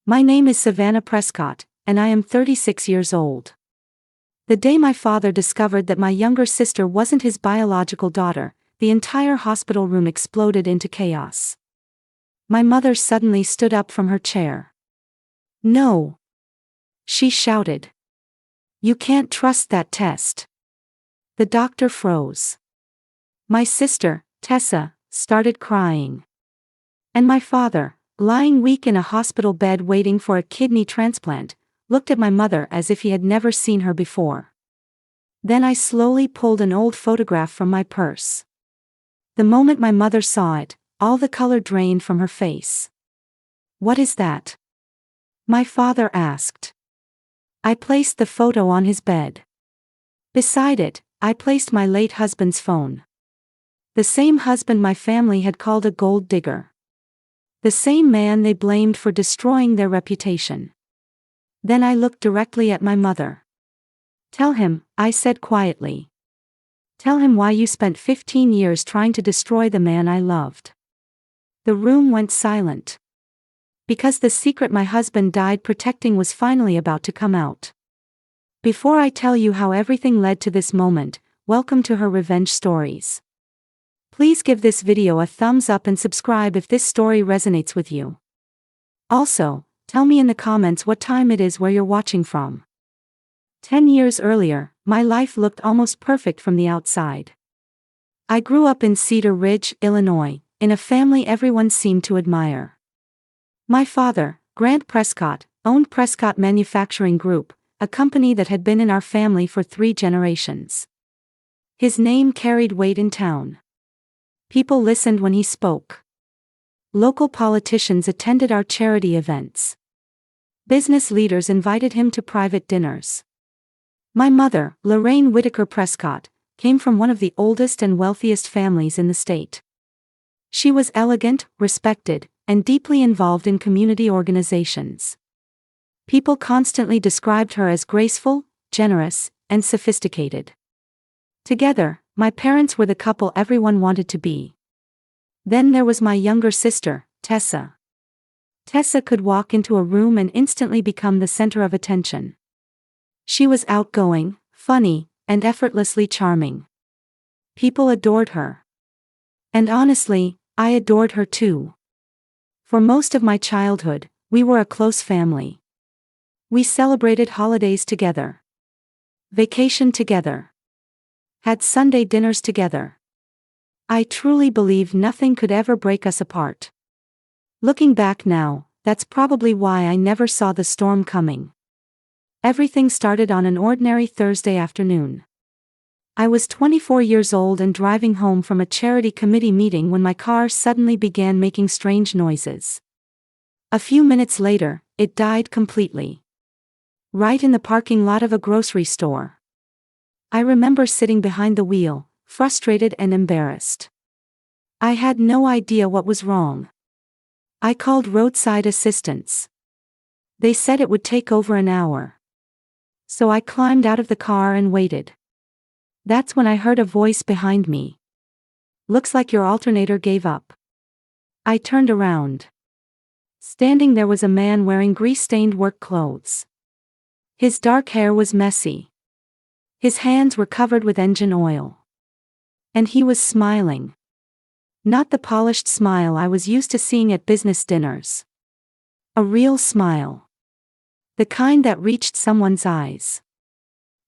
My name is Savannah Prescott, and I am 36 years old. The day my father discovered that my younger sister wasn't his biological daughter, the entire hospital room exploded into chaos. My mother suddenly stood up from her chair. "No!" she shouted. "You can't trust that test." The doctor froze. My sister, Tessa, started crying. And my father, lying weak in a hospital bed waiting for a kidney transplant, looked at my mother as if he had never seen her before. Then I slowly pulled an old photograph from my purse. The moment my mother saw it, all the color drained from her face. "What is that?" my father asked. I placed the photo on his bed. Beside it, I placed my late husband's phone. The same husband my family had called a gold digger. The same man they blamed for destroying their reputation. Then I looked directly at my mother. "Tell him," I said quietly. "Tell him why you spent 15 years trying to destroy the man I loved." The room went silent. Because the secret my husband died protecting was finally about to come out. Before I tell you how everything led to this moment, welcome to her revenge stories. Please give this video a thumbs up and subscribe if this story resonates with you. Also, tell me in the comments what time it is where you're watching from. 10 years earlier, my life looked almost perfect from the outside. I grew up in Cedar Ridge, Illinois, in a family everyone seemed to admire. My father, Grant Prescott, owned Prescott Manufacturing Group, a company that had been in our family for 3 generations. His name carried weight in town. People listened when he spoke. Local politicians attended our charity events. Business leaders invited him to private dinners. My mother, Lorraine Whitaker Prescott, came from one of the oldest and wealthiest families in the state. She was elegant, respected, and deeply involved in community organizations. People constantly described her as graceful, generous, and sophisticated. Together, my parents were the couple everyone wanted to be. Then there was my younger sister, Tessa. Tessa could walk into a room and instantly become the center of attention. She was outgoing, funny, and effortlessly charming. People adored her. And honestly, I adored her too. For most of my childhood, we were a close family. We celebrated holidays together. Vacationed together. Had Sunday dinners together. I truly believe nothing could ever break us apart. Looking back now, that's probably why I never saw the storm coming. Everything started on an ordinary Thursday afternoon. I was 24 years old and driving home from a charity committee meeting when my car suddenly began making strange noises. A few minutes later, it died completely. Right in the parking lot of a grocery store. I remember sitting behind the wheel, frustrated and embarrassed. I had no idea what was wrong. I called roadside assistance. They said it would take over an hour. So I climbed out of the car and waited. That's when I heard a voice behind me. "Looks like your alternator gave up." I turned around. Standing there was a man wearing grease-stained work clothes. His dark hair was messy. His hands were covered with engine oil. And he was smiling. Not the polished smile I was used to seeing at business dinners. A real smile. The kind that reached someone's eyes.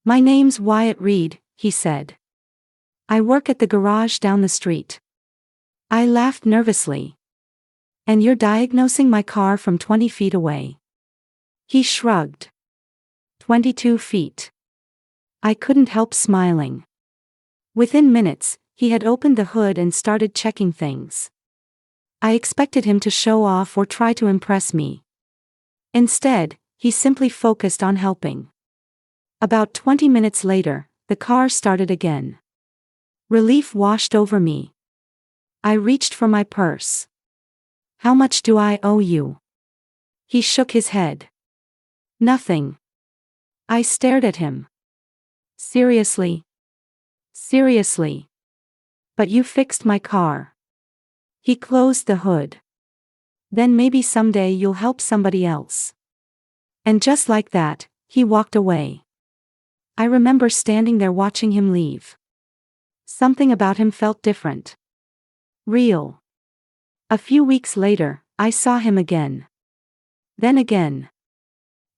"My name's Wyatt Reed," he said. "I work at the garage down the street." I laughed nervously. "And you're diagnosing my car from 20 feet away?" He shrugged. 22 feet. I couldn't help smiling. Within minutes, he had opened the hood and started checking things. I expected him to show off or try to impress me. Instead, he simply focused on helping. About 20 minutes later, the car started again. Relief washed over me. I reached for my purse. "How much do I owe you?" He shook his head. "Nothing." I stared at him. "Seriously? Seriously? But you fixed my car." He closed the hood. Then maybe someday you'll help somebody else. And just like that, he walked away. I remember standing there watching him leave. Something about him felt different. Real. A few weeks later, I saw him again. Then again.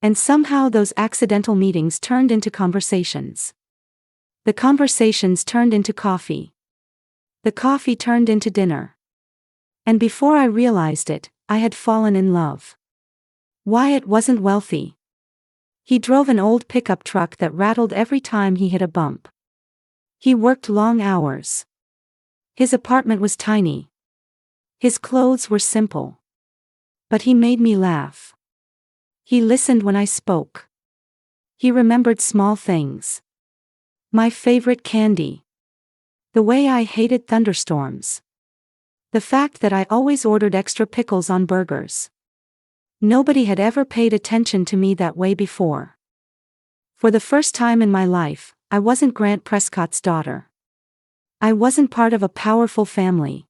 And somehow those accidental meetings turned into conversations. The conversations turned into coffee. The coffee turned into dinner. And before I realized it, I had fallen in love. Wyatt wasn't wealthy. He drove an old pickup truck that rattled every time he hit a bump. He worked long hours. His apartment was tiny. His clothes were simple. But he made me laugh. He listened when I spoke. He remembered small things. My favorite candy. The way I hated thunderstorms. The fact that I always ordered extra pickles on burgers. Nobody had ever paid attention to me that way before. For the first time in my life, I wasn't Grant Prescott's daughter. I wasn't part of a powerful family.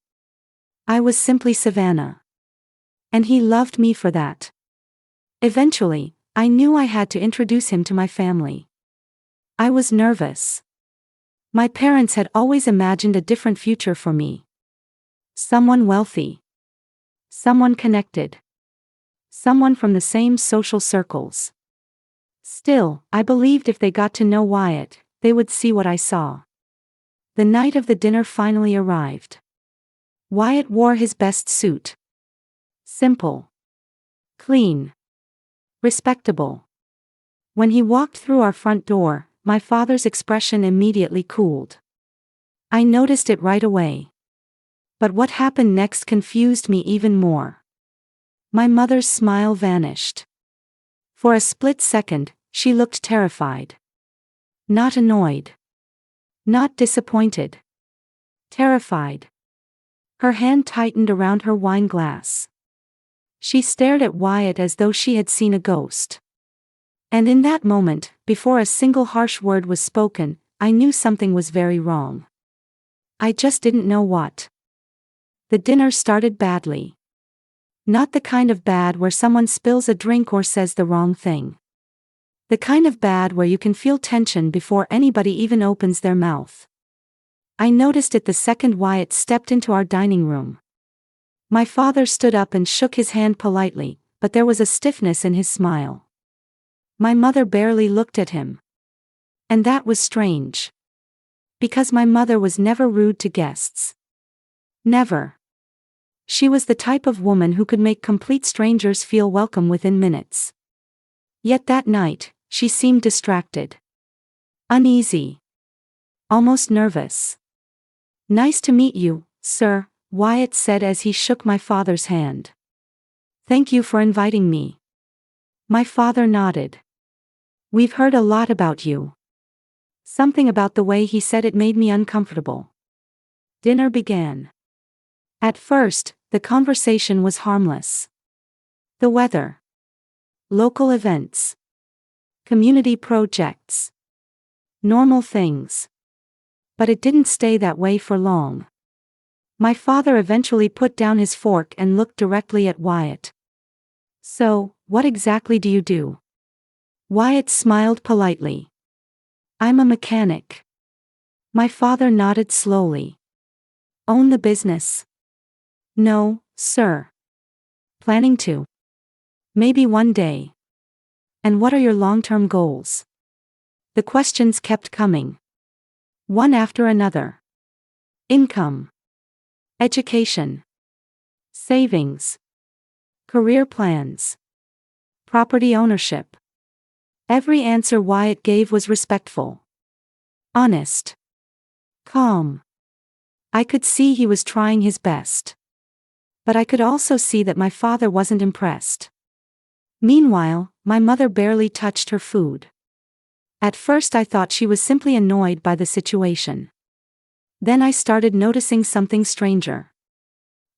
I was simply Savannah. And he loved me for that. Eventually, I knew I had to introduce him to my family. I was nervous. My parents had always imagined a different future for me. Someone wealthy. Someone connected. Someone from the same social circles. Still, I believed if they got to know Wyatt, they would see what I saw. The night of the dinner finally arrived. Wyatt wore his best suit. Simple. Clean. Respectable. When he walked through our front door, my father's expression immediately cooled. I noticed it right away. But what happened next confused me even more. My mother's smile vanished. For a split second, she looked terrified. Not annoyed. Not disappointed. Terrified. Her hand tightened around her wine glass. She stared at Wyatt as though she had seen a ghost. And in that moment, before a single harsh word was spoken, I knew something was very wrong. I just didn't know what. The dinner started badly. Not the kind of bad where someone spills a drink or says the wrong thing. The kind of bad where you can feel tension before anybody even opens their mouth. I noticed it the second Wyatt stepped into our dining room. My father stood up and shook his hand politely, but there was a stiffness in his smile. My mother barely looked at him. And that was strange. Because my mother was never rude to guests. Never. She was the type of woman who could make complete strangers feel welcome within minutes. Yet that night, she seemed distracted. Uneasy. Almost nervous. "Nice to meet you, sir," Wyatt said as he shook my father's hand. "Thank you for inviting me." My father nodded. "We've heard a lot about you." Something about the way he said it made me uncomfortable. Dinner began. At first, the conversation was harmless. The weather. Local events. Community projects. Normal things. But it didn't stay that way for long. My father eventually put down his fork and looked directly at Wyatt. "So, what exactly do you do?" Wyatt smiled politely. "I'm a mechanic." My father nodded slowly. "Own the business?" "No, sir." "Planning to?" "Maybe one day." "And what are your long-term goals?" The questions kept coming. One after another. Income. Education. Savings. Career plans. Property ownership. Every answer Wyatt gave was respectful. Honest. Calm. I could see he was trying his best. But I could also see that my father wasn't impressed. Meanwhile, my mother barely touched her food. At first I thought she was simply annoyed by the situation. Then I started noticing something stranger.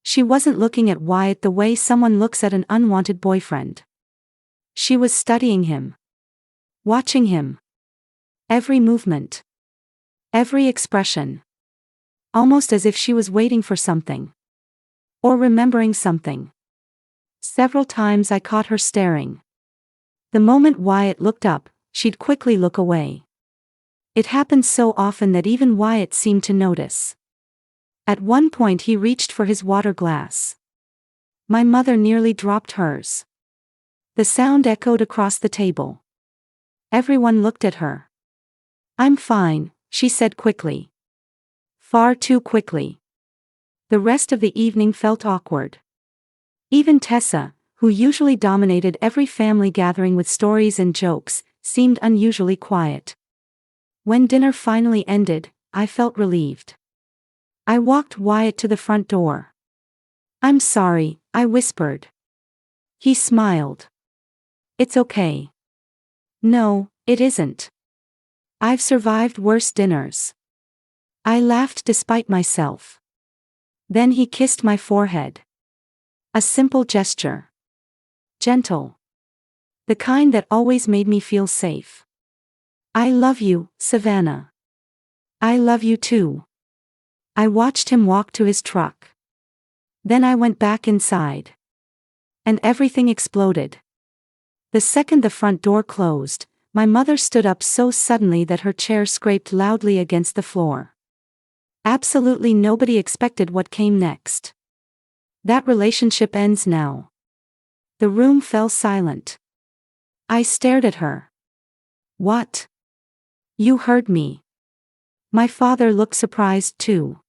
She wasn't looking at Wyatt the way someone looks at an unwanted boyfriend. She was studying him. Watching him. Every movement. Every expression. Almost as if she was waiting for something. Or remembering something. Several times I caught her staring. The moment Wyatt looked up, she'd quickly look away. It happened so often that even Wyatt seemed to notice. At one point he reached for his water glass. My mother nearly dropped hers. The sound echoed across the table. Everyone looked at her. "I'm fine," she said quickly. Far too quickly. The rest of the evening felt awkward. Even Tessa, who usually dominated every family gathering with stories and jokes, seemed unusually quiet. When dinner finally ended, I felt relieved. I walked Wyatt to the front door. "I'm sorry," I whispered. He smiled. "It's okay." "No, it isn't. I've survived worse dinners." I laughed despite myself. Then he kissed my forehead. A simple gesture. Gentle. The kind that always made me feel safe. "I love you, Savannah." "I love you too." I watched him walk to his truck. Then I went back inside. And everything exploded. The second the front door closed, my mother stood up so suddenly that her chair scraped loudly against the floor. Absolutely nobody expected what came next. "That relationship ends now." The room fell silent. I stared at her. "What? You heard me." My father looked surprised too.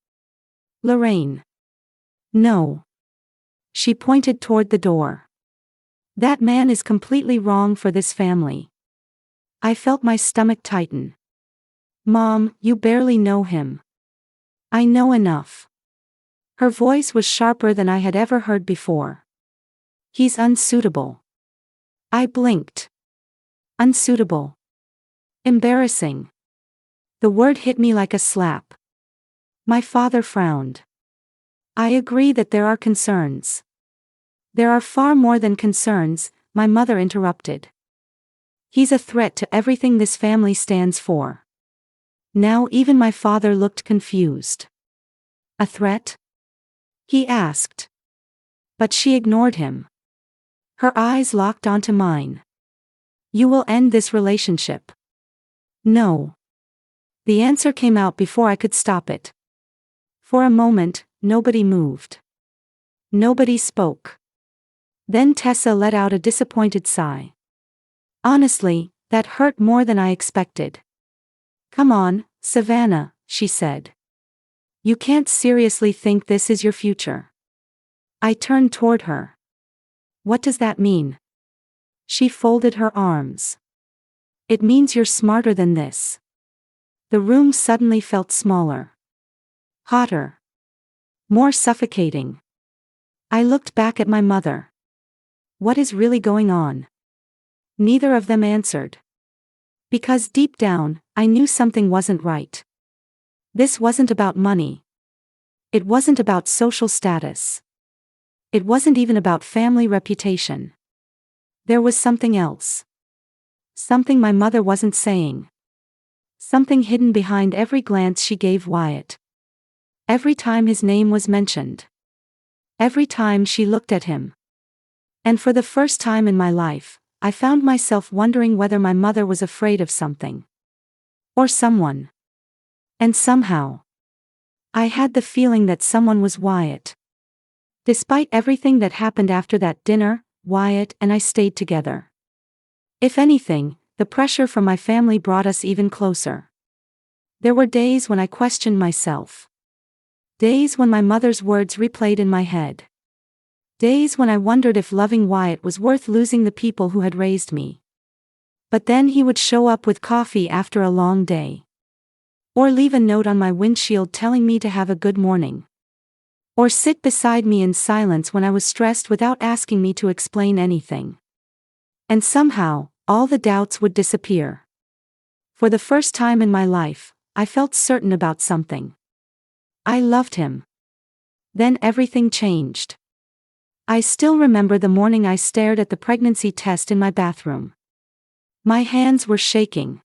"Lorraine." "No." She pointed toward the door. "That man is completely wrong for this family." I felt my stomach tighten. "Mom, you barely know him." "I know enough." Her voice was sharper than I had ever heard before. "He's unsuitable." I blinked. Unsuitable. Embarrassing. The word hit me like a slap. My father frowned. "I agree that there are concerns." "There are far more than concerns," my mother interrupted. "He's a threat to everything this family stands for." Now even my father looked confused. "A threat?" he asked. But she ignored him. Her eyes locked onto mine. "You will end this relationship." "No." The answer came out before I could stop it. For a moment, nobody moved. Nobody spoke. Then Tessa let out a disappointed sigh. "Honestly, that hurt more than I expected." "Come on, Savannah," she said. "You can't seriously think this is your future." I turned toward her. "What does that mean?" She folded her arms. "It means you're smarter than this." The room suddenly felt smaller. Hotter. More suffocating. I looked back at my mother. What is really going on? Neither of them answered. Because deep down, I knew something wasn't right. This wasn't about money. It wasn't about social status. It wasn't even about family reputation. There was something else. Something my mother wasn't saying. Something hidden behind every glance she gave Wyatt. Every time his name was mentioned. Every time she looked at him. And for the first time in my life, I found myself wondering whether my mother was afraid of something. Or someone. And somehow, I had the feeling that someone was Wyatt. Despite everything that happened after that dinner, Wyatt and I stayed together. If anything, the pressure from my family brought us even closer. There were days when I questioned myself. Days when my mother's words replayed in my head. Days when I wondered if loving Wyatt was worth losing the people who had raised me. But then he would show up with coffee after a long day. Or leave a note on my windshield telling me to have a good morning. Or sit beside me in silence when I was stressed without asking me to explain anything. And somehow, all the doubts would disappear. For the first time in my life, I felt certain about something. I loved him. Then everything changed. I still remember the morning I stared at the pregnancy test in my bathroom. My hands were shaking.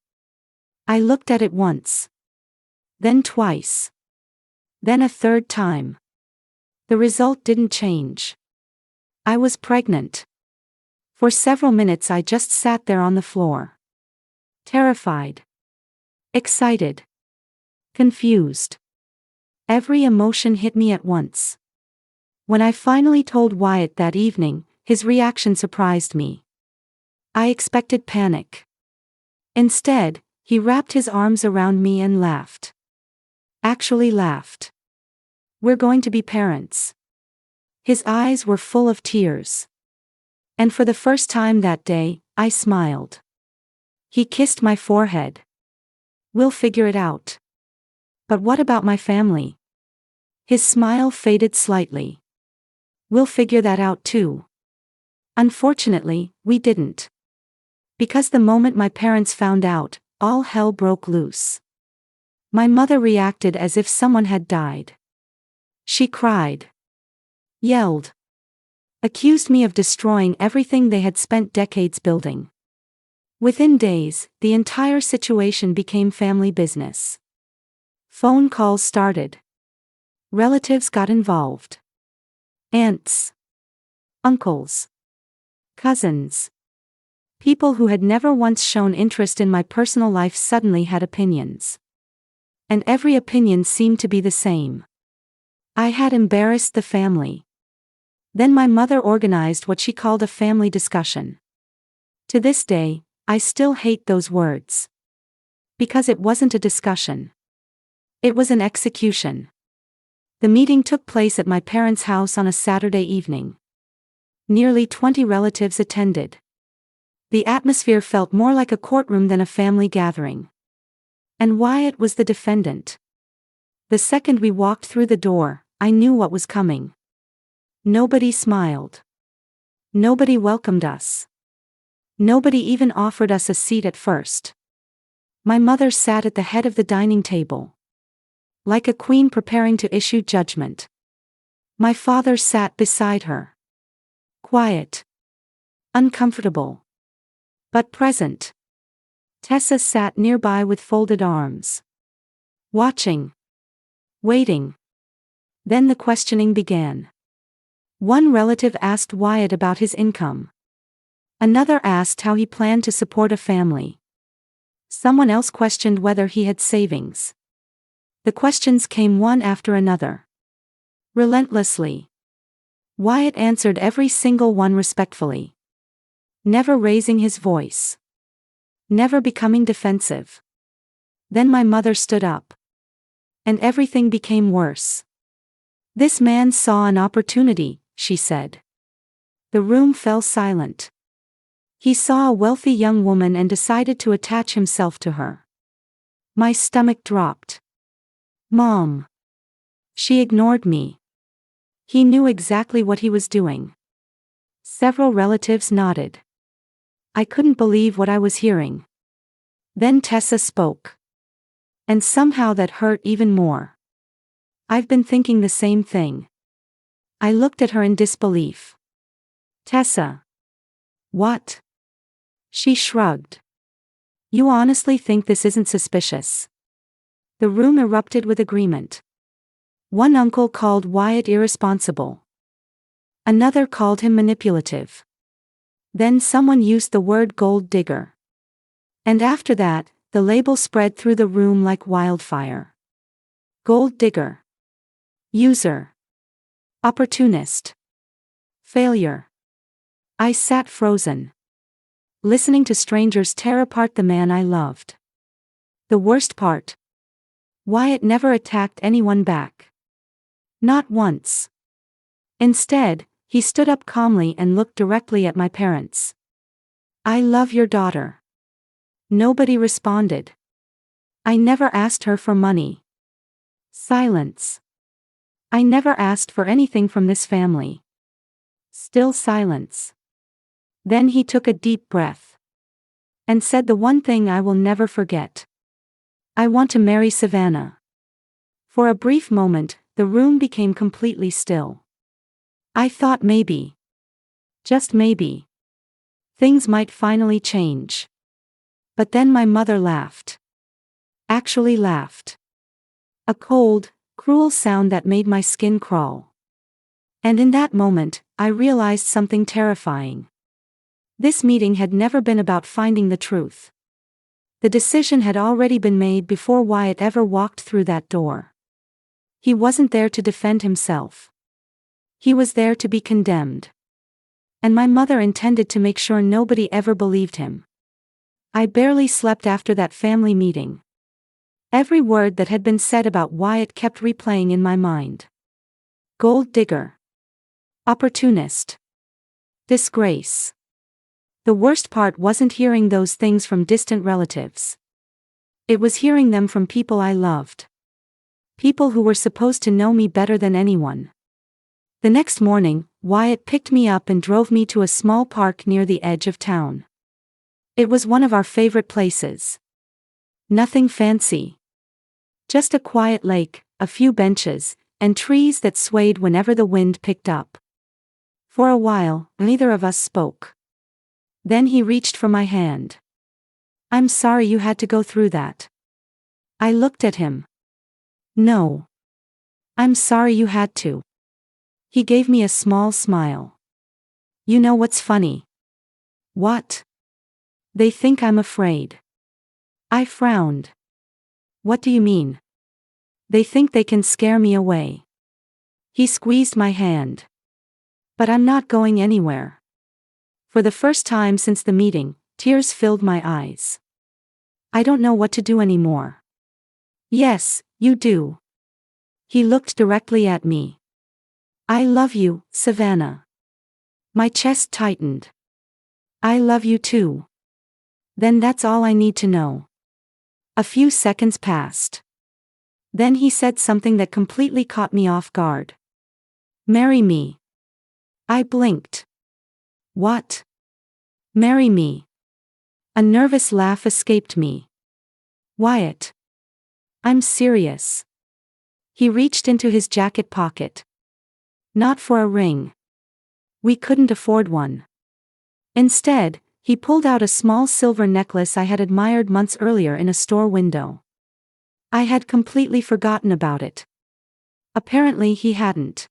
I looked at it once. Then twice. Then a third time. The result didn't change. I was pregnant. For several minutes I just sat there on the floor. Terrified. Excited. Confused. Every emotion hit me at once. When I finally told Wyatt that evening, his reaction surprised me. I expected panic. Instead, he wrapped his arms around me and laughed. Actually laughed. "We're going to be parents." His eyes were full of tears. And for the first time that day, I smiled. He kissed my forehead. "We'll figure it out." "But what about my family?" His smile faded slightly. "We'll figure that out too." Unfortunately, we didn't. Because the moment my parents found out, all hell broke loose. My mother reacted as if someone had died. She cried. Yelled. Accused me of destroying everything they had spent decades building. Within days, the entire situation became family business. Phone calls started. Relatives got involved. Aunts. Uncles. Cousins. People who had never once shown interest in my personal life suddenly had opinions. And every opinion seemed to be the same. I had embarrassed the family. Then my mother organized what she called a family discussion. To this day, I still hate those words. Because it wasn't a discussion. It was an execution. The meeting took place at my parents' house on a Saturday evening. Nearly 20 relatives attended. The atmosphere felt more like a courtroom than a family gathering. And Wyatt was the defendant. The second we walked through the door, I knew what was coming. Nobody smiled. Nobody welcomed us. Nobody even offered us a seat at first. My mother sat at the head of the dining table. Like a queen preparing to issue judgment. My father sat beside her. Quiet. Uncomfortable. But present. Tessa sat nearby with folded arms. Watching. Waiting. Then the questioning began. One relative asked Wyatt about his income. Another asked how he planned to support a family. Someone else questioned whether he had savings. The questions came one after another. Relentlessly. Wyatt answered every single one respectfully. Never raising his voice. Never becoming defensive. Then my mother stood up. And everything became worse. "This man saw an opportunity," she said. The room fell silent. "He saw a wealthy young woman and decided to attach himself to her." My stomach dropped. "Mom." She ignored me. "He knew exactly what he was doing." Several relatives nodded. I couldn't believe what I was hearing. Then Tessa spoke. And somehow that hurt even more. "I've been thinking the same thing." I looked at her in disbelief. "Tessa." "What?" She shrugged. "You honestly think this isn't suspicious?" The room erupted with agreement. One uncle called Wyatt irresponsible. Another called him manipulative. Then someone used the word gold digger. And after that, the label spread through the room like wildfire. Gold digger. User. Opportunist. Failure. I sat frozen. Listening to strangers tear apart the man I loved. The worst part. Wyatt never attacked anyone back. Not once. Instead, he stood up calmly and looked directly at my parents. "I love your daughter." Nobody responded. "I never asked her for money." Silence. "I never asked for anything from this family." Still silence. Then he took a deep breath. And said the one thing I will never forget. "I want to marry Savannah." For a brief moment, the room became completely still. I thought maybe. Just maybe. Things might finally change. But then my mother laughed. Actually laughed. A cold, cruel sound that made my skin crawl. And in that moment, I realized something terrifying. This meeting had never been about finding the truth. The decision had already been made before Wyatt ever walked through that door. He wasn't there to defend himself. He was there to be condemned. And my mother intended to make sure nobody ever believed him. I barely slept after that family meeting. Every word that had been said about Wyatt kept replaying in my mind. Gold digger. Opportunist. Disgrace. The worst part wasn't hearing those things from distant relatives. It was hearing them from people I loved. People who were supposed to know me better than anyone. The next morning, Wyatt picked me up and drove me to a small park near the edge of town. It was one of our favorite places. Nothing fancy. Just a quiet lake, a few benches, and trees that swayed whenever the wind picked up. For a while, neither of us spoke. Then he reached for my hand. "I'm sorry you had to go through that." I looked at him. "No. I'm sorry you had to." He gave me a small smile. "You know what's funny?" "What?" "They think I'm afraid." I frowned. "What do you mean?" "They think they can scare me away." He squeezed my hand. "But I'm not going anywhere." For the first time since the meeting, tears filled my eyes. "I don't know what to do anymore." "Yes, you do." He looked directly at me. "I love you, Savannah." My chest tightened. "I love you too." "Then that's all I need to know." A few seconds passed. Then he said something that completely caught me off guard. "Marry me." I blinked. "What?" "Marry me." A nervous laugh escaped me. "Wyatt." "I'm serious." He reached into his jacket pocket. "Not for a ring." We couldn't afford one. Instead, he pulled out a small silver necklace I had admired months earlier in a store window. I had completely forgotten about it. Apparently he hadn't.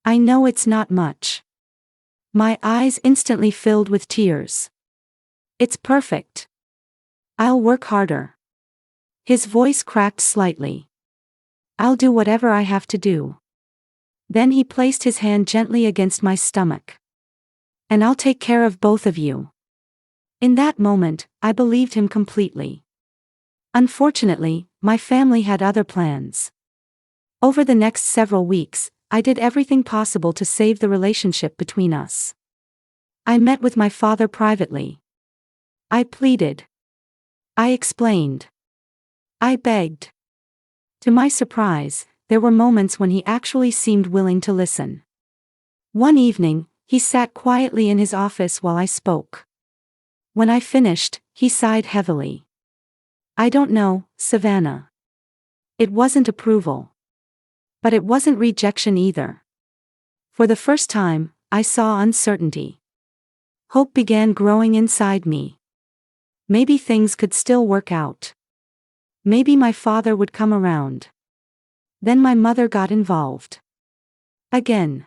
"I know it's not much." My eyes instantly filled with tears. "It's perfect. I'll work harder." His voice cracked slightly. "I'll do whatever I have to do." Then he placed his hand gently against my stomach. "And I'll take care of both of you." In that moment, I believed him completely. Unfortunately, my family had other plans. Over the next several weeks, I did everything possible to save the relationship between us. I met with my father privately. I pleaded. I explained. I begged. To my surprise, there were moments when he actually seemed willing to listen. One evening, he sat quietly in his office while I spoke. When I finished, he sighed heavily. "I don't know, Savannah." It wasn't approval. But it wasn't rejection either. For the first time, I saw uncertainty. Hope began growing inside me. Maybe things could still work out. Maybe my father would come around. Then my mother got involved. Again.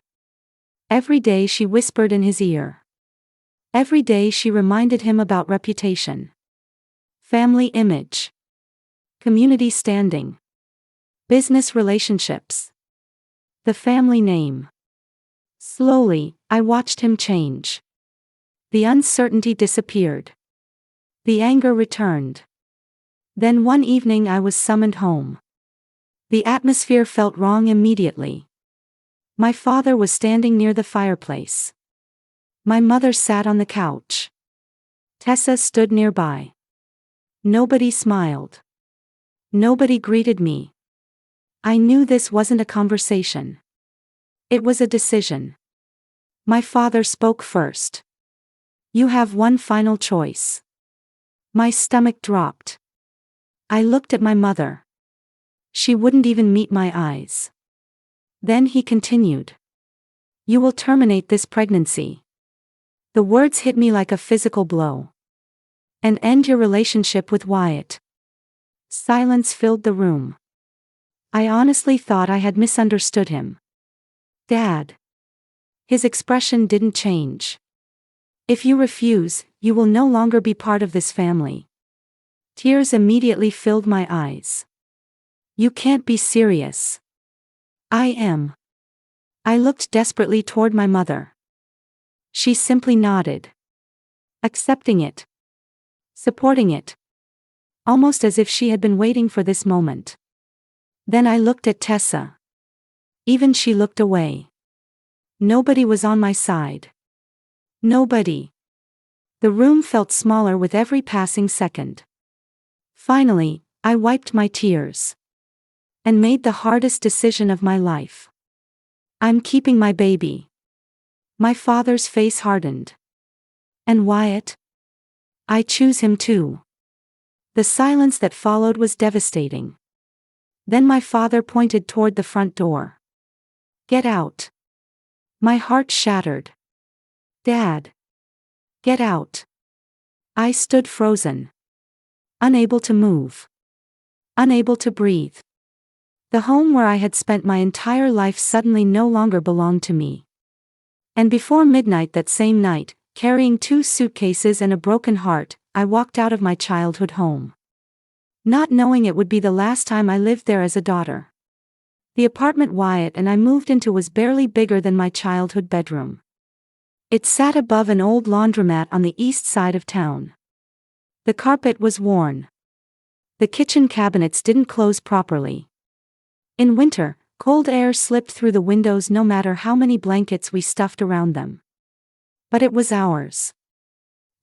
Every day she whispered in his ear. Every day she reminded him about reputation. Family image. Community standing. Business relationships. The family name. Slowly, I watched him change. The uncertainty disappeared. The anger returned. Then one evening I was summoned home. The atmosphere felt wrong immediately. My father was standing near the fireplace. My mother sat on the couch. Tessa stood nearby. Nobody smiled. Nobody greeted me. I knew this wasn't a conversation. It was a decision. My father spoke first. "You have one final choice." My stomach dropped. I looked at my mother. She wouldn't even meet my eyes. Then he continued. "You will terminate this pregnancy." The words hit me like a physical blow. "And end your relationship with Wyatt." Silence filled the room. I honestly thought I had misunderstood him. "Dad." His expression didn't change. If you refuse, you will no longer be part of this family. Tears immediately filled my eyes. You can't be serious. I am. I looked desperately toward my mother. She simply nodded. Accepting it. Supporting it. Almost as if she had been waiting for this moment. Then I looked at Tessa. Even she looked away. Nobody was on my side. Nobody. The room felt smaller with every passing second. Finally, I wiped my tears. And made the hardest decision of my life. I'm keeping my baby. My father's face hardened. And Wyatt? I choose him too. The silence that followed was devastating. Then my father pointed toward the front door. Get out. My heart shattered. Dad. Get out. I stood frozen. Unable to move. Unable to breathe. The home where I had spent my entire life suddenly no longer belonged to me. And before midnight that same night, carrying 2 suitcases and a broken heart, I walked out of my childhood home. Not knowing it would be the last time I lived there as a daughter. The apartment Wyatt and I moved into was barely bigger than my childhood bedroom. It sat above an old laundromat on the east side of town. The carpet was worn. The kitchen cabinets didn't close properly. In winter, cold air slipped through the windows no matter how many blankets we stuffed around them. But it was ours.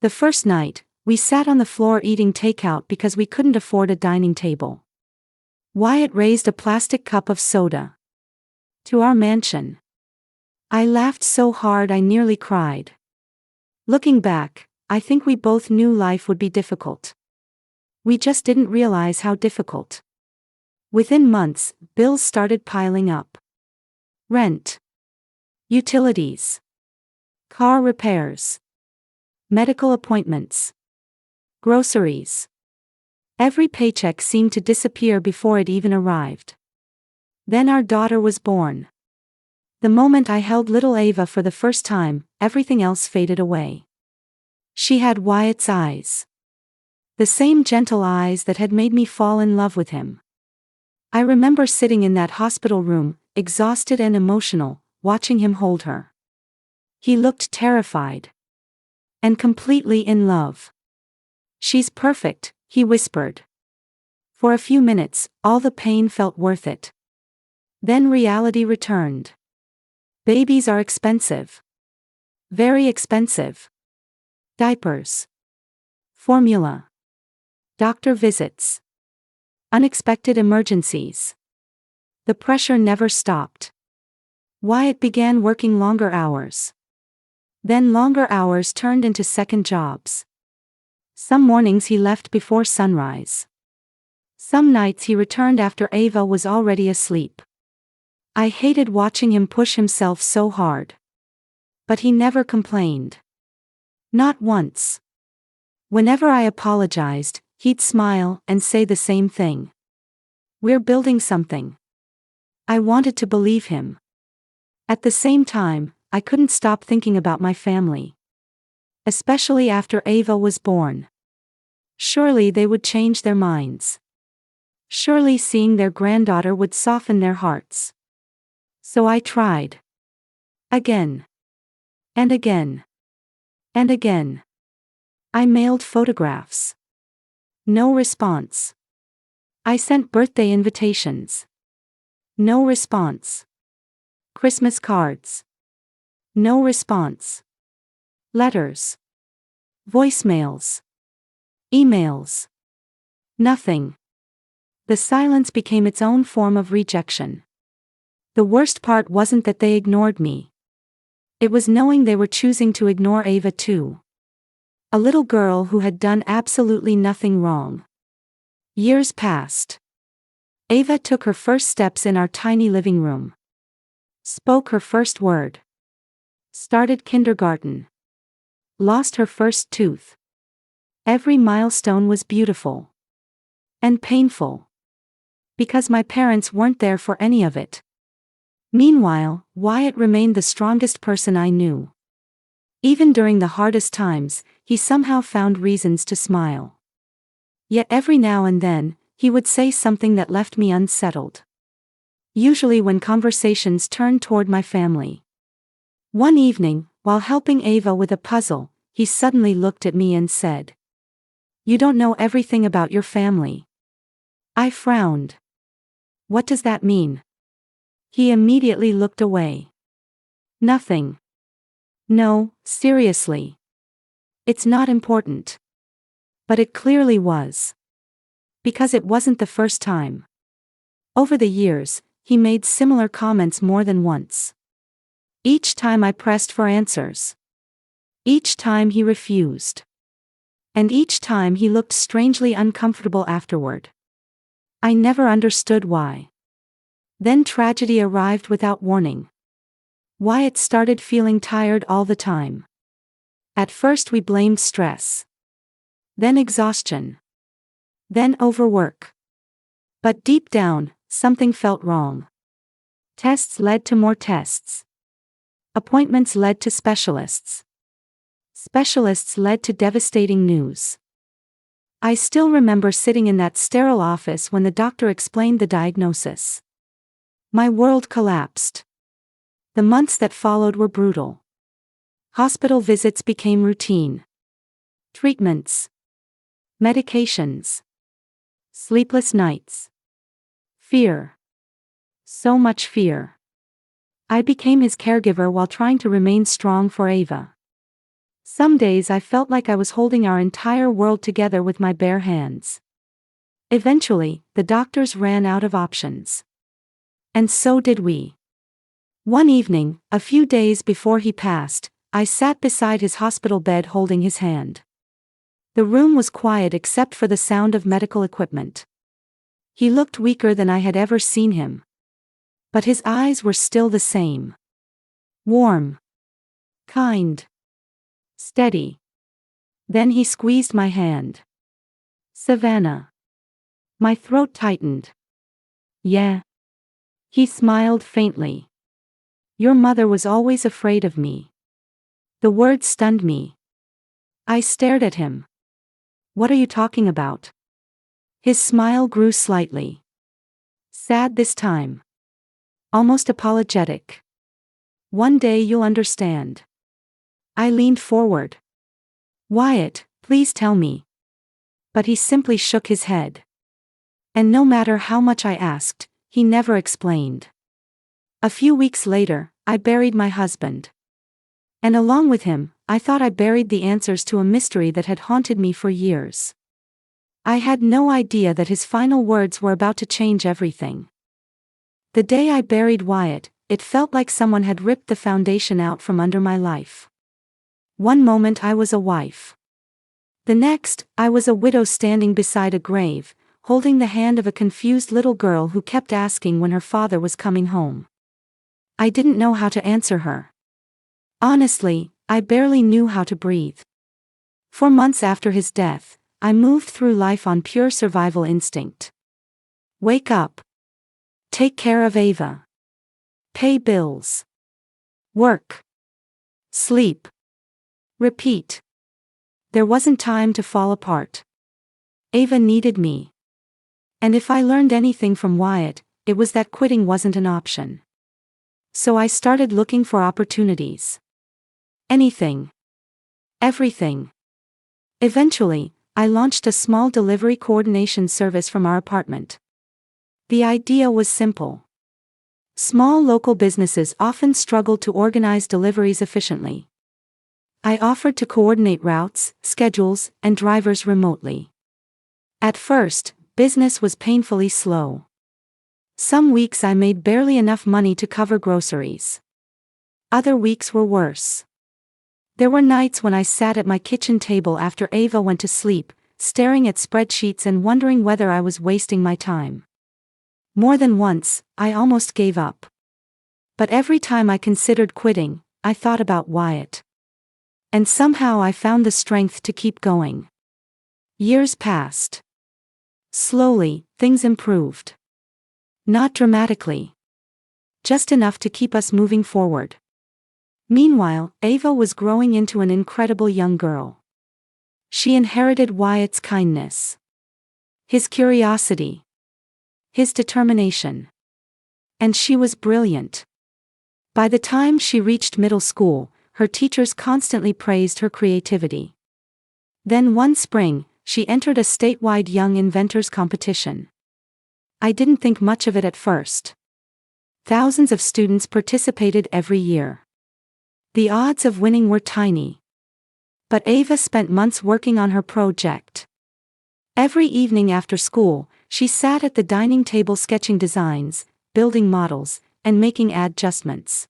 The first night, we sat on the floor eating takeout because we couldn't afford a dining table. Wyatt raised a plastic cup of soda. To our mansion. I laughed so hard I nearly cried. Looking back, I think we both knew life would be difficult. We just didn't realize how difficult. Within months, bills started piling up. Rent. Utilities. Car repairs. Medical appointments. Groceries. Every paycheck seemed to disappear before it even arrived. Then our daughter was born. The moment I held little Ava for the first time, everything else faded away. She had Wyatt's eyes. The same gentle eyes that had made me fall in love with him. I remember sitting in that hospital room, exhausted and emotional, watching him hold her. He looked terrified. And completely in love. She's perfect, he whispered. For a few minutes, all the pain felt worth it. Then reality returned. Babies are expensive. Very expensive. Diapers. Formula. Doctor visits. Unexpected emergencies. The pressure never stopped. Wyatt began working longer hours. Then longer hours turned into second jobs. Some mornings he left before sunrise. Some nights he returned after Ava was already asleep. I hated watching him push himself so hard. But he never complained. Not once. Whenever I apologized, he'd smile and say the same thing. We're building something. I wanted to believe him. At the same time, I couldn't stop thinking about my family. Especially after Ava was born. Surely they would change their minds. Surely seeing their granddaughter would soften their hearts. So I tried. Again. And again. And again. I mailed photographs. No response. I sent birthday invitations. No response. Christmas cards. No response. Letters. Voicemails. Emails. Nothing. The silence became its own form of rejection. The worst part wasn't that they ignored me. It was knowing they were choosing to ignore Ava too. A little girl who had done absolutely nothing wrong. Years passed. Ava took her first steps in our tiny living room. Spoke her first word. Started kindergarten. Lost her first tooth. Every milestone was beautiful. And painful. Because my parents weren't there for any of it. Meanwhile, Wyatt remained the strongest person I knew. Even during the hardest times, he somehow found reasons to smile. Yet every now and then, he would say something that left me unsettled. Usually when conversations turned toward my family. One evening, while helping Ava with a puzzle, he suddenly looked at me and said, "You don't know everything about your family." I frowned. "What does that mean?" He immediately looked away. "Nothing." "No, seriously. It's not important." But it clearly was. Because it wasn't the first time. Over the years, he made similar comments more than once. Each time I pressed for answers. Each time he refused. And each time he looked strangely uncomfortable afterward. I never understood why. Then tragedy arrived without warning. Wyatt started feeling tired all the time. At first we blamed stress. Then exhaustion. Then overwork. But deep down, something felt wrong. Tests led to more tests. Appointments led to specialists. Specialists led to devastating news. I still remember sitting in that sterile office when the doctor explained the diagnosis. My world collapsed. The months that followed were brutal. Hospital visits became routine. Treatments. Medications. Sleepless nights. Fear. So much fear. I became his caregiver while trying to remain strong for Ava. Some days I felt like I was holding our entire world together with my bare hands. Eventually, the doctors ran out of options. And so did we. One evening, a few days before he passed, I sat beside his hospital bed holding his hand. The room was quiet except for the sound of medical equipment. He looked weaker than I had ever seen him. But his eyes were still the same. Warm. Kind. Steady. Then he squeezed my hand. "Savannah." My throat tightened. "Yeah." He smiled faintly. "Your mother was always afraid of me." The word stunned me. I stared at him. "What are you talking about?" His smile grew slightly. Sad this time. Almost apologetic. "One day you'll understand." I leaned forward. "Wyatt, please tell me." But he simply shook his head. And no matter how much I asked, he never explained. A few weeks later, I buried my husband. And along with him, I thought I buried the answers to a mystery that had haunted me for years. I had no idea that his final words were about to change everything. The day I buried Wyatt, it felt like someone had ripped the foundation out from under my life. One moment I was a wife. The next, I was a widow standing beside a grave, holding the hand of a confused little girl who kept asking when her father was coming home. I didn't know how to answer her. Honestly, I barely knew how to breathe. For months after his death, I moved through life on pure survival instinct. Wake up. Take care of Ava. Pay bills. Work. Sleep. Repeat. There wasn't time to fall apart. Ava needed me. And if I learned anything from Wyatt, it was that quitting wasn't an option. So I started looking for opportunities. Anything. Everything. Eventually, I launched a small delivery coordination service from our apartment. The idea was simple. Small local businesses often struggle to organize deliveries efficiently. I offered to coordinate routes, schedules, and drivers remotely. At first, business was painfully slow. Some weeks I made barely enough money to cover groceries. Other weeks were worse. There were nights when I sat at my kitchen table after Ava went to sleep, staring at spreadsheets and wondering whether I was wasting my time. More than once, I almost gave up. But every time I considered quitting, I thought about Wyatt. And somehow I found the strength to keep going. Years passed. Slowly, things improved. Not dramatically. just enough to keep us moving forward. Meanwhile, Ava was growing into an incredible young girl. She inherited Wyatt's kindness, his curiosity, his determination. And she was brilliant. By the time she reached middle school, her teachers constantly praised her creativity. Then one spring, she entered a statewide young inventors competition. I didn't think much of it at first. Thousands of students participated every year. The odds of winning were tiny. But Ava spent months working on her project. Every evening after school, she sat at the dining table sketching designs, building models, and making adjustments.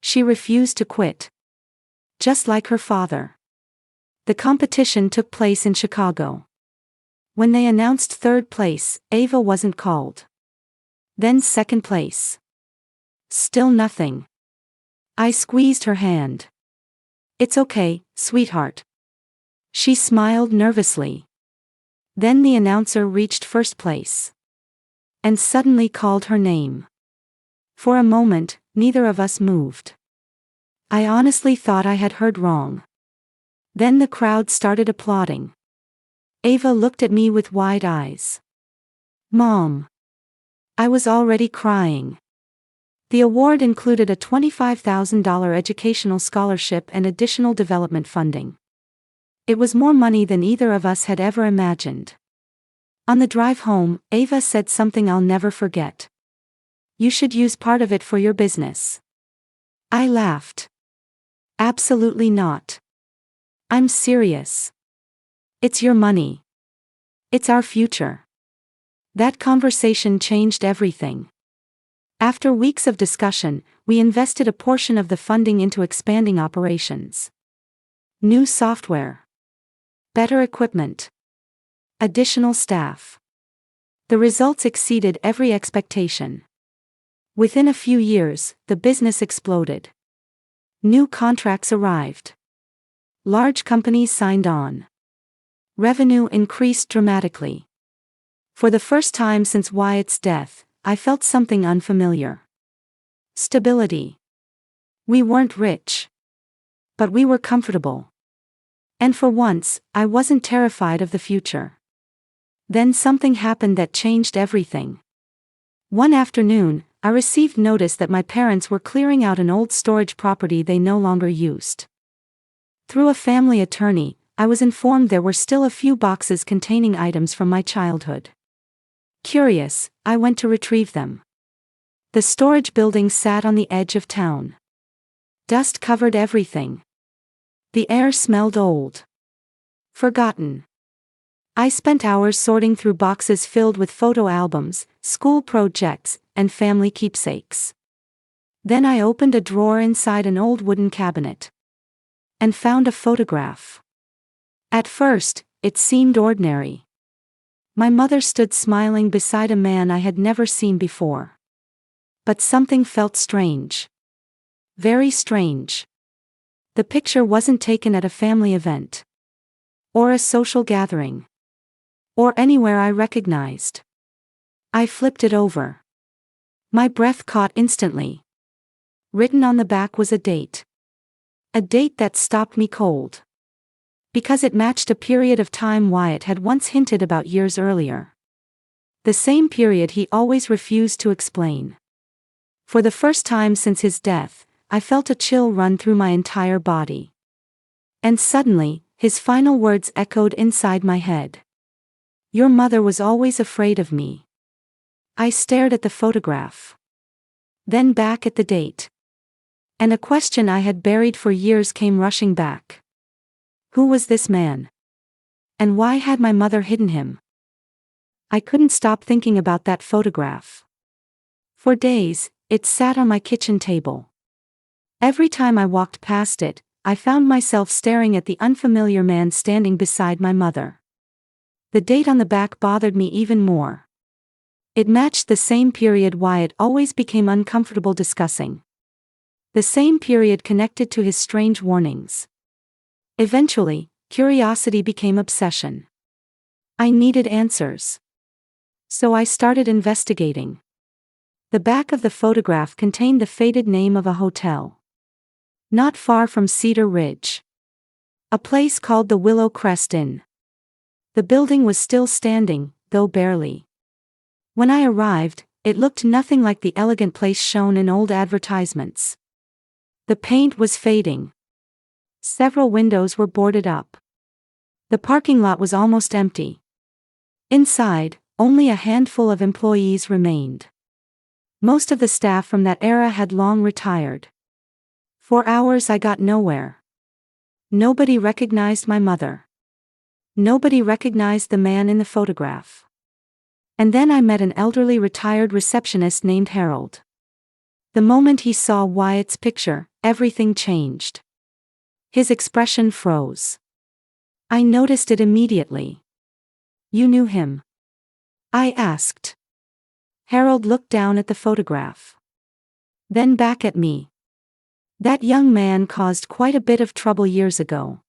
She refused to quit. Just like her father. The competition took place in Chicago. When they announced third place, Ava wasn't called. Then second place. Still nothing. I squeezed her hand. "It's okay, sweetheart." She smiled nervously. Then the announcer reached first place. And suddenly called her name. For a moment, neither of us moved. I honestly thought I had heard wrong. Then the crowd started applauding. Ava looked at me with wide eyes. "Mom." I was already crying. The award included a $25,000 educational scholarship and additional development funding. It was more money than either of us had ever imagined. On the drive home, Ava said something I'll never forget. "You should use part of it for your business." I laughed. "Absolutely not. I'm serious. It's your money. It's our future." That conversation changed everything. After weeks of discussion, we invested a portion of the funding into expanding operations. New software. Better equipment. Additional staff. The results exceeded every expectation. Within a few years, the business exploded. New contracts arrived. Large companies signed on. Revenue increased dramatically. For the first time since Wyatt's death, I felt something unfamiliar. Stability. We weren't rich. But we were comfortable. And for once, I wasn't terrified of the future. Then something happened that changed everything. One afternoon, I received notice that my parents were clearing out an old storage property they no longer used. Through a family attorney, I was informed there were still a few boxes containing items from my childhood. Curious, I went to retrieve them. The storage building sat on the edge of town. Dust covered everything. The air smelled old. Forgotten. I spent hours sorting through boxes filled with photo albums, school projects, and family keepsakes. Then I opened a drawer inside an old wooden cabinet. And found a photograph. At first, it seemed ordinary. My mother stood smiling beside a man I had never seen before. But something felt strange. Very strange. The picture wasn't taken at a family event. Or a social gathering. Or anywhere I recognized. I flipped it over. My breath caught instantly. Written on the back was a date. A date that stopped me cold. Because it matched a period of time Wyatt had once hinted about years earlier. The same period he always refused to explain. For the first time since his death, I felt a chill run through my entire body. And suddenly, his final words echoed inside my head. "Your mother was always afraid of me." I stared at the photograph. Then back at the date. And a question I had buried for years came rushing back. Who was this man? And why had my mother hidden him? I couldn't stop thinking about that photograph. For days, it sat on my kitchen table. Every time I walked past it, I found myself staring at the unfamiliar man standing beside my mother. The date on the back bothered me even more. It matched the same period Wyatt always became uncomfortable discussing. The same period connected to his strange warnings. Eventually, curiosity became obsession. I needed answers. So I started investigating. The back of the photograph contained the faded name of a hotel. Not far from Cedar Ridge. A place called the Willow Crest Inn. The building was still standing, though barely. When I arrived, it looked nothing like the elegant place shown in old advertisements. The paint was fading. Several windows were boarded up. The parking lot was almost empty. Inside, only a handful of employees remained. Most of the staff from that era had long retired. For hours I got nowhere. Nobody recognized my mother. Nobody recognized the man in the photograph. And then I met an elderly retired receptionist named Harold. The moment he saw Wyatt's picture, everything changed. His expression froze. I noticed it immediately. "You knew him?" I asked. Harold looked down at the photograph. Then back at me. "That young man caused quite a bit of trouble years ago."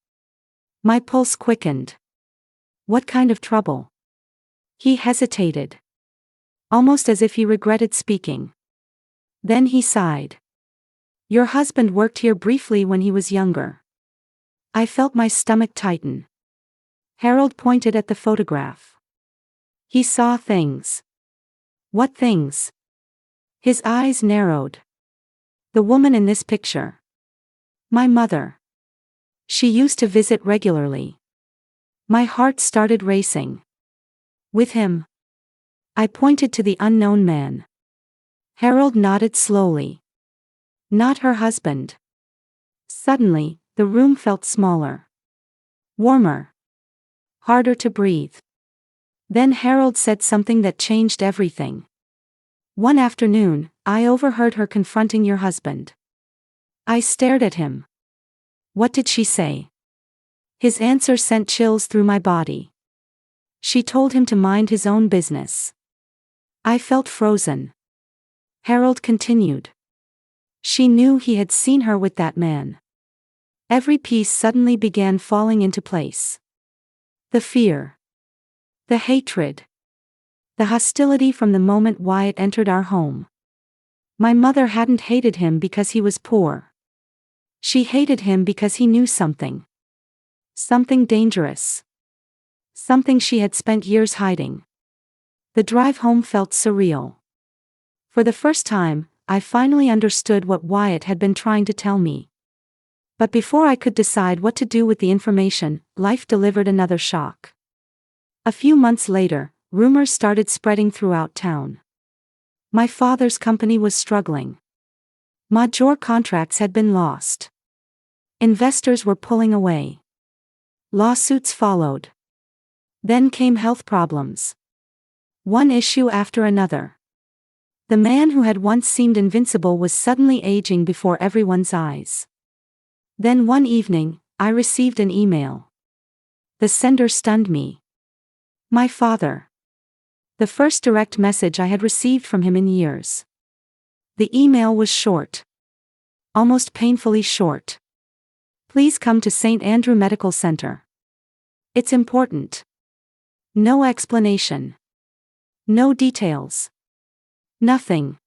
My pulse quickened. "What kind of trouble?" He hesitated. Almost as if he regretted speaking. Then he sighed. "Your husband worked here briefly when he was younger." I felt my stomach tighten. Harold pointed at the photograph. He saw things. What things? His eyes narrowed. The woman in this picture. My mother. She used to visit regularly. My heart started racing. "With him?" I pointed to the unknown man. Harold nodded slowly. "Not her husband." Suddenly, the room felt smaller. Warmer. Harder to breathe. Then Harold said something that changed everything. "One afternoon, I overheard her confronting your husband." I stared at him. "What did she say?" His answer sent chills through my body. "She told him to mind his own business." I felt frozen. Harold continued. "She knew he had seen her with that man." Every piece suddenly began falling into place. The fear. The hatred. The hostility from the moment Wyatt entered our home. My mother hadn't hated him because he was poor. She hated him because he knew something. Something dangerous. Something she had spent years hiding. The drive home felt surreal. For the first time, I finally understood what Wyatt had been trying to tell me. But before I could decide what to do with the information, life delivered another shock. A few months later, rumors started spreading throughout town. My father's company was struggling. Major contracts had been lost. Investors were pulling away. Lawsuits followed. Then came health problems. One issue after another. The man who had once seemed invincible was suddenly aging before everyone's eyes. Then one evening, I received an email. The sender stunned me. My father. The first direct message I had received from him in years. The email was short. Almost painfully short. "Please come to St. Andrew Medical Center. It's important." No explanation. No details. Nothing.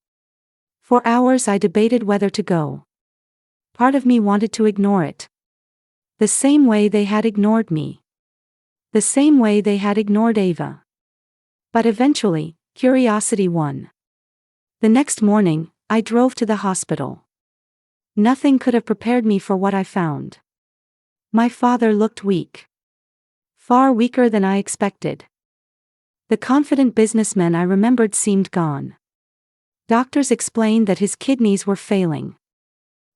For hours I debated whether to go. Part of me wanted to ignore it. The same way they had ignored me. The same way they had ignored Ava. But eventually, curiosity won. The next morning, I drove to the hospital. Nothing could have prepared me for what I found. My father looked weak. Far weaker than I expected. The confident businessman I remembered seemed gone. Doctors explained that his kidneys were failing.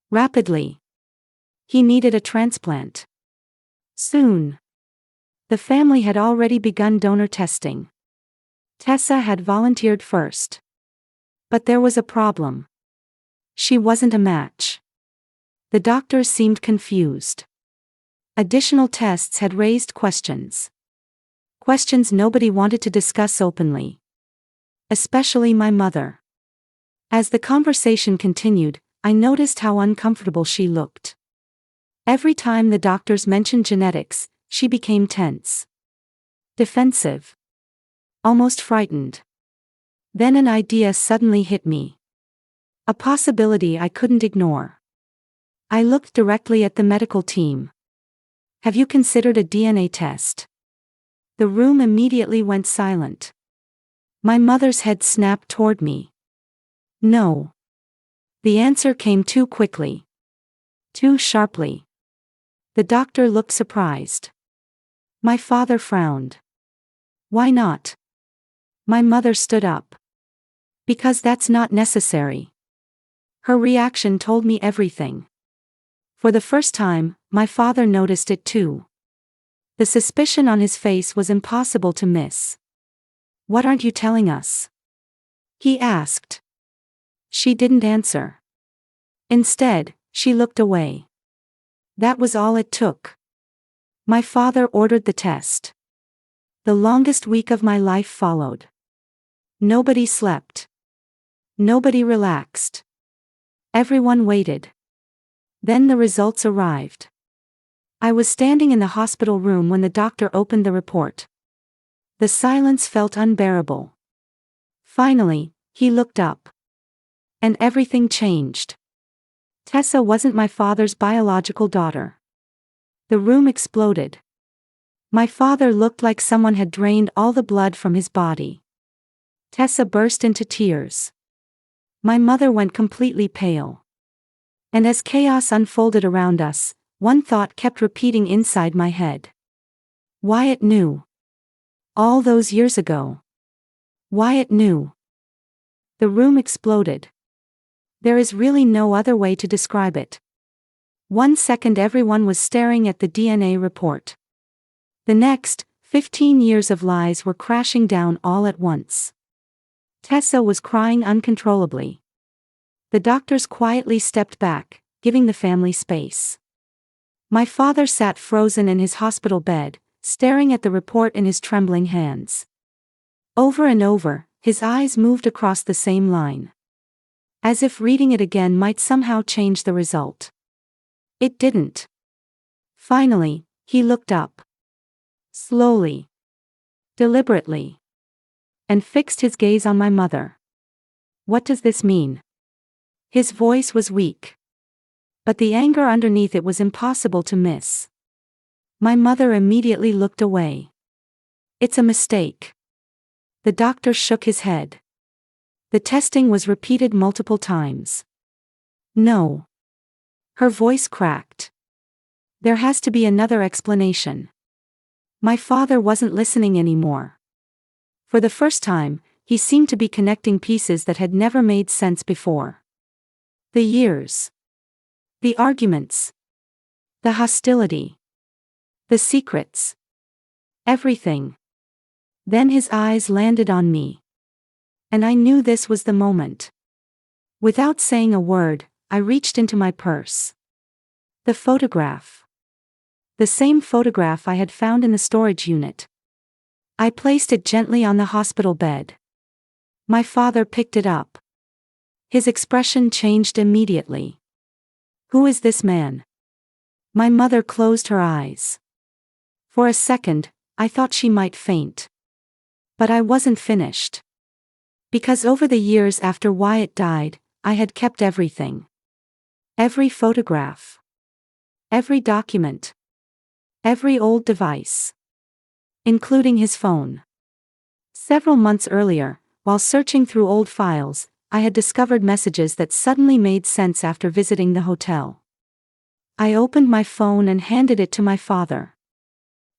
Rapidly. He needed a transplant. Soon. The family had already begun donor testing. Tessa had volunteered first. But there was a problem. She wasn't a match. The doctors seemed confused. Additional tests had raised questions. Questions nobody wanted to discuss openly. Especially my mother. As the conversation continued, I noticed how uncomfortable she looked. Every time the doctors mentioned genetics, she became tense. Defensive. Almost frightened. Then an idea suddenly hit me. A possibility I couldn't ignore. I looked directly at the medical team. Have you considered a DNA test? The room immediately went silent. My mother's head snapped toward me. No. The answer came too quickly. Too sharply. The doctor looked surprised. My father frowned. Why not? My mother stood up. Because that's not necessary. Her reaction told me everything. For the first time, my father noticed it too. The suspicion on his face was impossible to miss. What aren't you telling us? He asked. She didn't answer. Instead, she looked away. That was all it took. My father ordered the test. The longest week of my life followed. Nobody slept. Nobody relaxed. Everyone waited. Then the results arrived. I was standing in the hospital room when the doctor opened the report. The silence felt unbearable. Finally, he looked up. And everything changed. Tessa wasn't my father's biological daughter. The room exploded. My father looked like someone had drained all the blood from his body. Tessa burst into tears. My mother went completely pale. And as chaos unfolded around us, one thought kept repeating inside my head. Wyatt knew. All those years ago. Wyatt knew. The room exploded. There is really no other way to describe it. 1 second everyone was staring at the DNA report. The next, 15 years of lies were crashing down all at once. Tessa was crying uncontrollably. The doctors quietly stepped back, giving the family space. My father sat frozen in his hospital bed, staring at the report in his trembling hands. Over and over, his eyes moved across the same line. As if reading it again might somehow change the result. It didn't. Finally, he looked up. Slowly. Deliberately. And fixed his gaze on my mother. What does this mean? His voice was weak. But the anger underneath it was impossible to miss. My mother immediately looked away. It's a mistake. The doctor shook his head. The testing was repeated multiple times. No. Her voice cracked. There has to be another explanation. My father wasn't listening anymore. For the first time, he seemed to be connecting pieces that had never made sense before. The years. The arguments. The hostility. The secrets. Everything. Then his eyes landed on me. And I knew this was the moment. Without saying a word, I reached into my purse. The photograph. The same photograph I had found in the storage unit. I placed it gently on the hospital bed. My father picked it up. His expression changed immediately. Who is this man? My mother closed her eyes. For a second, I thought she might faint. But I wasn't finished. Because over the years after Wyatt died, I had kept everything. Every photograph. Every document. Every old device. Including his phone. Several months earlier, while searching through old files, I had discovered messages that suddenly made sense after visiting the hotel. I opened my phone and handed it to my father.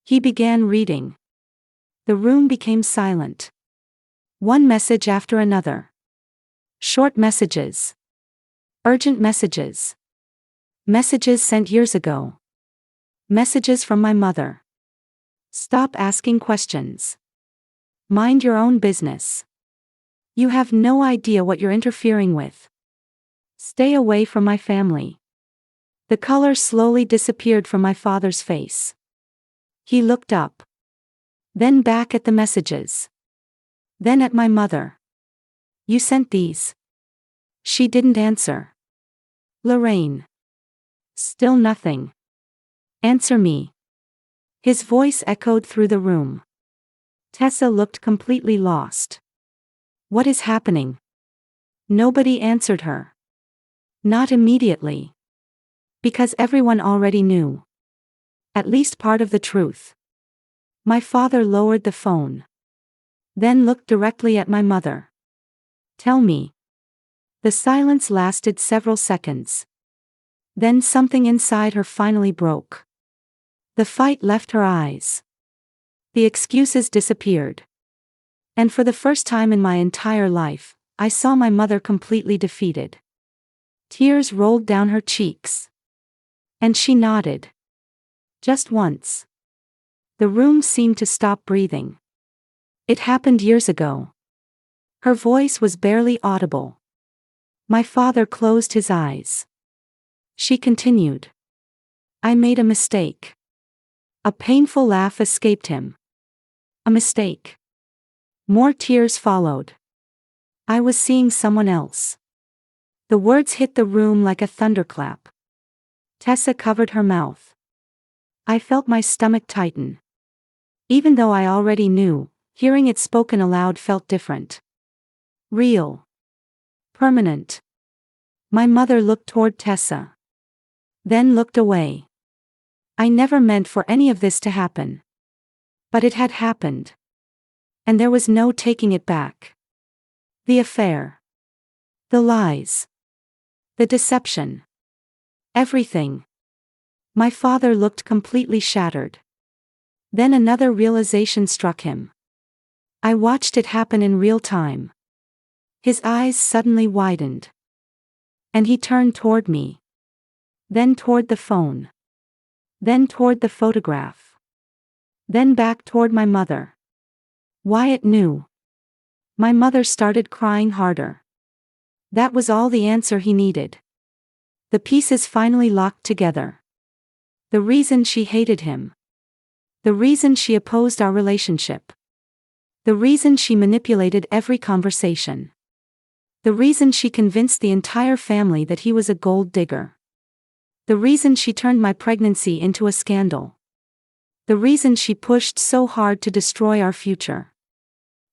He began reading. The room became silent. One message after another. Short messages. Urgent messages. Messages sent years ago. Messages from my mother. Stop asking questions. Mind your own business. You have no idea what you're interfering with. Stay away from my family. The color slowly disappeared from my father's face. He looked up. Then back at the messages. Then at my mother. You sent these? She didn't answer. Lorraine. Still nothing. Answer me. His voice echoed through the room. Tessa looked completely lost. What is happening? Nobody answered her. Not immediately. Because everyone already knew. At least part of the truth. My father lowered the phone. Then looked directly at my mother. Tell me. The silence lasted several seconds. Then something inside her finally broke. The fight left her eyes. The excuses disappeared. And for the first time in my entire life, I saw my mother completely defeated. Tears rolled down her cheeks. And she nodded. Just once. The room seemed to stop breathing. It happened years ago. Her voice was barely audible. My father closed his eyes. She continued. I made a mistake. A painful laugh escaped him. A mistake. More tears followed. I was seeing someone else. The words hit the room like a thunderclap. Tessa covered her mouth. I felt my stomach tighten. Even though I already knew, hearing it spoken aloud felt different. Real. Permanent. My mother looked toward Tessa. Then looked away. I never meant for any of this to happen. But it had happened. And there was no taking it back. The affair. The lies. The deception. Everything. My father looked completely shattered. Then another realization struck him. I watched it happen in real time. His eyes suddenly widened. And he turned toward me. Then toward the phone. Then toward the photograph. Then back toward my mother. Wyatt knew. My mother started crying harder. That was all the answer he needed. The pieces finally locked together. The reason she hated him. The reason she opposed our relationship. The reason she manipulated every conversation. The reason she convinced the entire family that he was a gold digger. The reason she turned my pregnancy into a scandal. The reason she pushed so hard to destroy our future.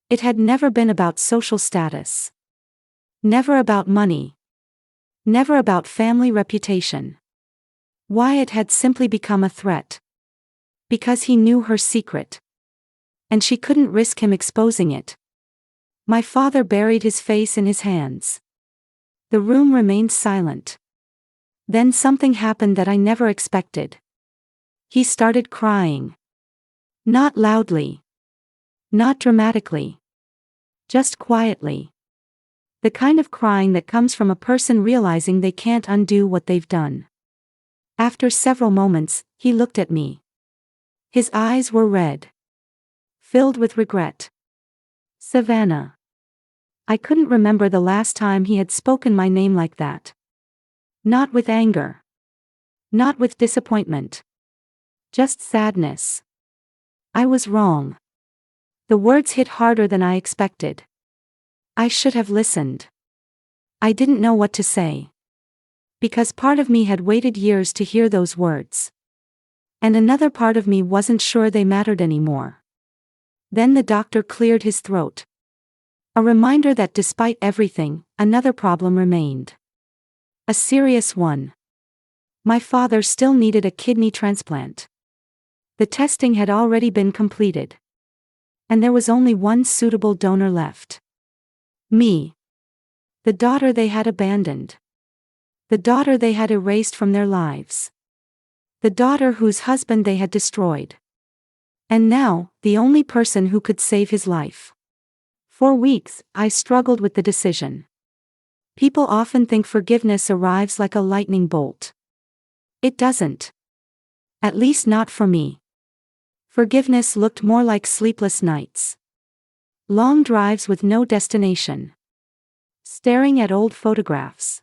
It had never been about social status. Never about money. Never about family reputation. Wyatt had simply become a threat. Because he knew her secret. And she couldn't risk him exposing it. My father buried his face in his hands. The room remained silent. Then something happened that I never expected. He started crying. Not loudly. Not dramatically. Just quietly. The kind of crying that comes from a person realizing they can't undo what they've done. After several moments, he looked at me. His eyes were red. Filled with regret. Savannah. I couldn't remember the last time he had spoken my name like that. Not with anger. Not with disappointment. Just sadness. I was wrong. The words hit harder than I expected. I should have listened. I didn't know what to say. Because part of me had waited years to hear those words. And another part of me wasn't sure they mattered anymore. Then the doctor cleared his throat. A reminder that despite everything, another problem remained. A serious one. My father still needed a kidney transplant. The testing had already been completed. And there was only one suitable donor left. Me. The daughter they had abandoned. The daughter they had erased from their lives. The daughter whose husband they had destroyed. And now, the only person who could save his life. For weeks, I struggled with the decision. People often think forgiveness arrives like a lightning bolt. It doesn't. At least not for me. Forgiveness looked more like sleepless nights. Long drives with no destination. Staring at old photographs.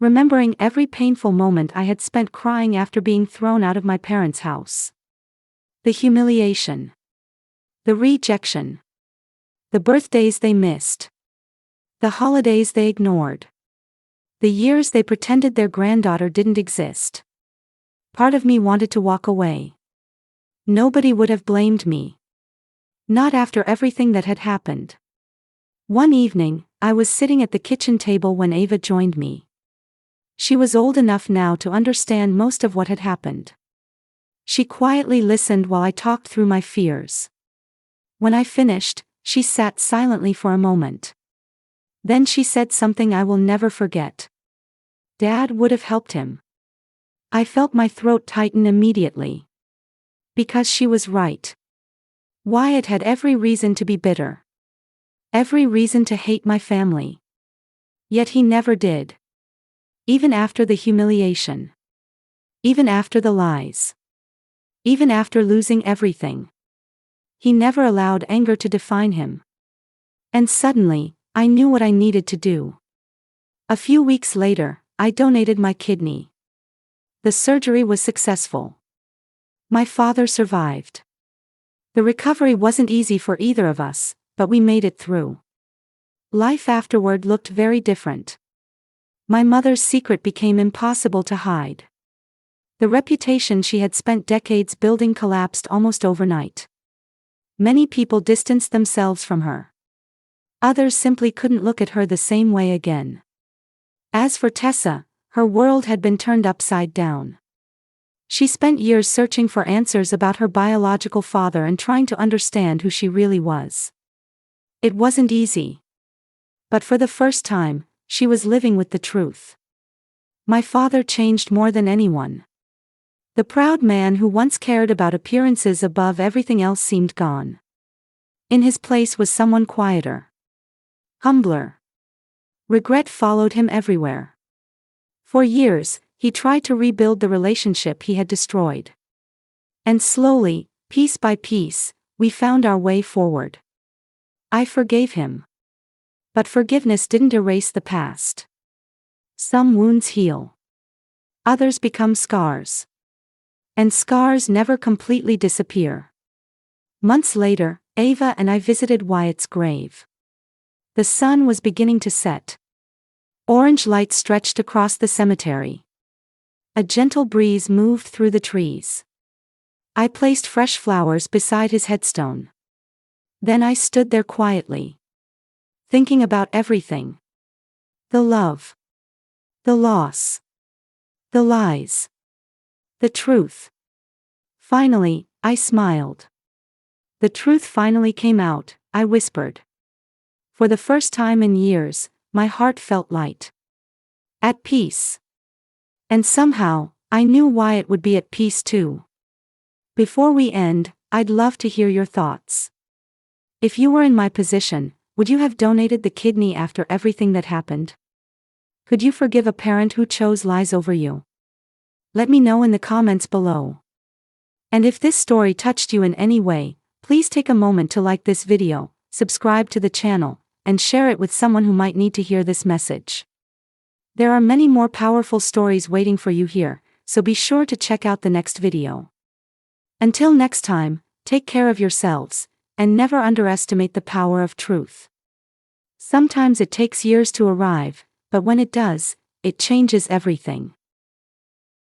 Remembering every painful moment I had spent crying after being thrown out of my parents' house. The humiliation. The rejection. The birthdays they missed. The holidays they ignored. The years they pretended their granddaughter didn't exist. Part of me wanted to walk away. Nobody would have blamed me. Not after everything that had happened. One evening, I was sitting at the kitchen table when Ava joined me. She was old enough now to understand most of what had happened. She quietly listened while I talked through my fears. When I finished, she sat silently for a moment. Then she said something I will never forget. Dad would have helped him. I felt my throat tighten immediately. Because she was right. Wyatt had every reason to be bitter. Every reason to hate my family. Yet he never did. Even after the humiliation. Even after the lies. Even after losing everything. He never allowed anger to define him. And suddenly, I knew what I needed to do. A few weeks later, I donated my kidney. The surgery was successful. My father survived. The recovery wasn't easy for either of us, but we made it through. Life afterward looked very different. My mother's secret became impossible to hide. The reputation she had spent decades building collapsed almost overnight. Many people distanced themselves from her. Others simply couldn't look at her the same way again. As for Tessa, her world had been turned upside down. She spent years searching for answers about her biological father and trying to understand who she really was. It wasn't easy. But for the first time, she was living with the truth. My father changed more than anyone. The proud man who once cared about appearances above everything else seemed gone. In his place was someone quieter. Humbler. Regret followed him everywhere. For years, he tried to rebuild the relationship he had destroyed. And slowly, piece by piece, we found our way forward. I forgave him. But forgiveness didn't erase the past. Some wounds heal. Others become scars. And scars never completely disappear. Months later, Ava and I visited Wyatt's grave. The sun was beginning to set. Orange light stretched across the cemetery. A gentle breeze moved through the trees. I placed fresh flowers beside his headstone. Then I stood there quietly. Thinking about everything. The love. The loss. The lies. The truth. Finally, I smiled. The truth finally came out, I whispered. For the first time in years, my heart felt light. At peace. And somehow, I knew Wyatt would be at peace too. Before we end, I'd love to hear your thoughts. If you were in my position, would you have donated the kidney after everything that happened? Could you forgive a parent who chose lies over you? Let me know in the comments below. And if this story touched you in any way, please take a moment to like this video, subscribe to the channel, and share it with someone who might need to hear this message. There are many more powerful stories waiting for you here, so be sure to check out the next video. Until next time, take care of yourselves, and never underestimate the power of truth. Sometimes it takes years to arrive, but when it does, it changes everything.